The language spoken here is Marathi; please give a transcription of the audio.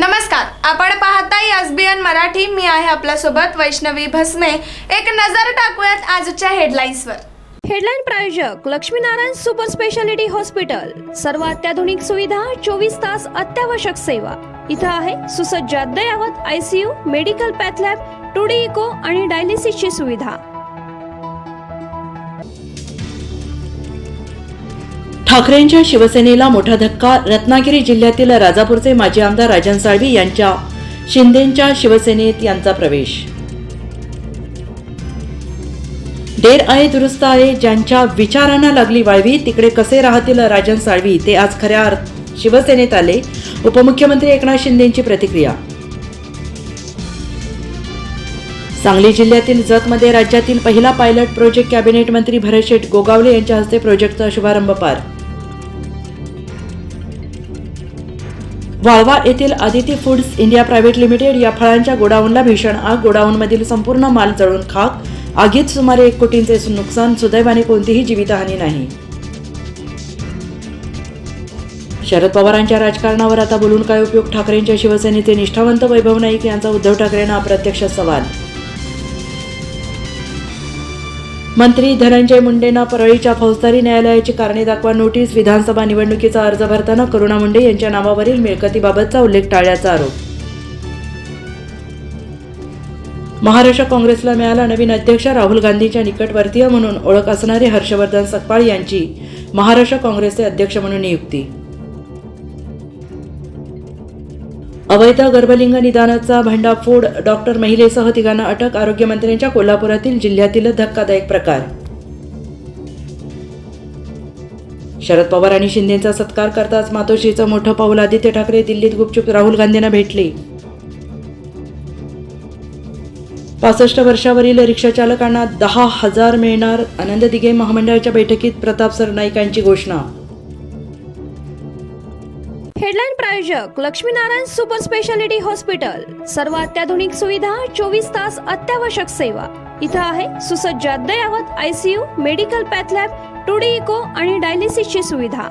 नमस्कार, आपण पाहताय एसबीएन मराठी. मी आहे आपल्यासोबत वैष्णवी भस्मे. एक नजर टाकूयात आजच्या हेडलाईन्सवर. हेडलाईन प्रायोजक लक्ष्मीनारायण सुपर स्पेशालिटी हॉस्पिटल. सर्व अत्याधुनिक सुविधा, 24 तास अत्यावश्यक सेवा. इथं आहे सुसज्ज अद्ययावत ICU, medical path lab, 2D echo आणि डायलिसिसची सुविधा. ठाकरेंच्या शिवसेनेला मोठा धक्का. रत्नागिरी जिल्ह्यातील राजापूरचे माजी आमदार राजन साळवी यांच्या शिंदेंच्या शिवसेनेत यांचा प्रवेश. देर आहे दुरुस्त आहे, ज्यांच्या विचारांना लागली वाळवी तिकडे कसे राहतील राजन साळवी. ते आज खऱ्या शिवसेनेत आले. उपमुख्यमंत्री एकनाथ शिंदेंची प्रतिक्रिया. सांगली जिल्ह्यातील जतमध्ये राज्यातील पहिला पायलट प्रोजेक्ट कॅबिनेट मंत्री भरतशेठ गोगावले यांच्या हस्ते प्रोजेक्टचा शुभारंभ पार. वाळवा येथील Aditi foods India private limited या फळांच्या गोडाऊनला भीषण आग. गोडाऊनमधील संपूर्ण माल जळून खाक. आगीत सुमारे 1 कोटींचे नुकसान. सुदैवाने कोणतीही जीवितहानी नाही. शरद पवारांच्या राजकारणावर आता बोलून काय उपयोग. ठाकरेंच्या शिवसेनेचे निष्ठावंत वैभव नाईक यांचा उद्धव ठाकरेंना अप्रत्यक्ष सवाल. मंत्री धनंजय मुंडेंना परळीच्या फौजदारी न्यायालयाची कारणे दाखवा नोटीस. विधानसभा निवडणुकीचा अर्ज भरताना करुणा मुंडे यांच्या नावावरील मिळकतीबाबतचा उल्लेख टाळल्याचा आरोप. महाराष्ट्र काँग्रेसला मिळाला नवीन अध्यक्ष. राहुल गांधींच्या निकटवर्तीय म्हणून ओळख असणारे हर्षवर्धन सकपाळ यांची महाराष्ट्र काँग्रेसचे अध्यक्ष म्हणून नियुक्ती. अवैध गर्भलिंग निदानाचा भंडाफोड. डॉक्टर महिलेसह 3 अटक. आरोग्यमंत्र्यांच्या कोल्हापुरातील जिल्ह्यातील धक्कादायक प्रकार. शरद पवार आणि शिंदेंचा सत्कार करताच मातोश्रीचं मोठं पाऊल. आदित्य ठाकरे दिल्लीत गुपचूप राहुल गांधींना भेटले. 65 वर्षावरील रिक्षाचालकांना 10,000 मिळणार. आनंद दिघे महामंडळाच्या बैठकीत प्रताप सरनाईकांची घोषणा. हेडलाईन प्रायोजक लक्ष्मीनारायण सुपर स्पेशालिटी हॉस्पिटल. सर्व अत्याधुनिक सुविधा, 24 तास अत्यावश्यक सेवा. इथं आहे सुसज्ज अद्ययावत ICU, medical path lab, 2D echo आणि डायलिसिसची सुविधा.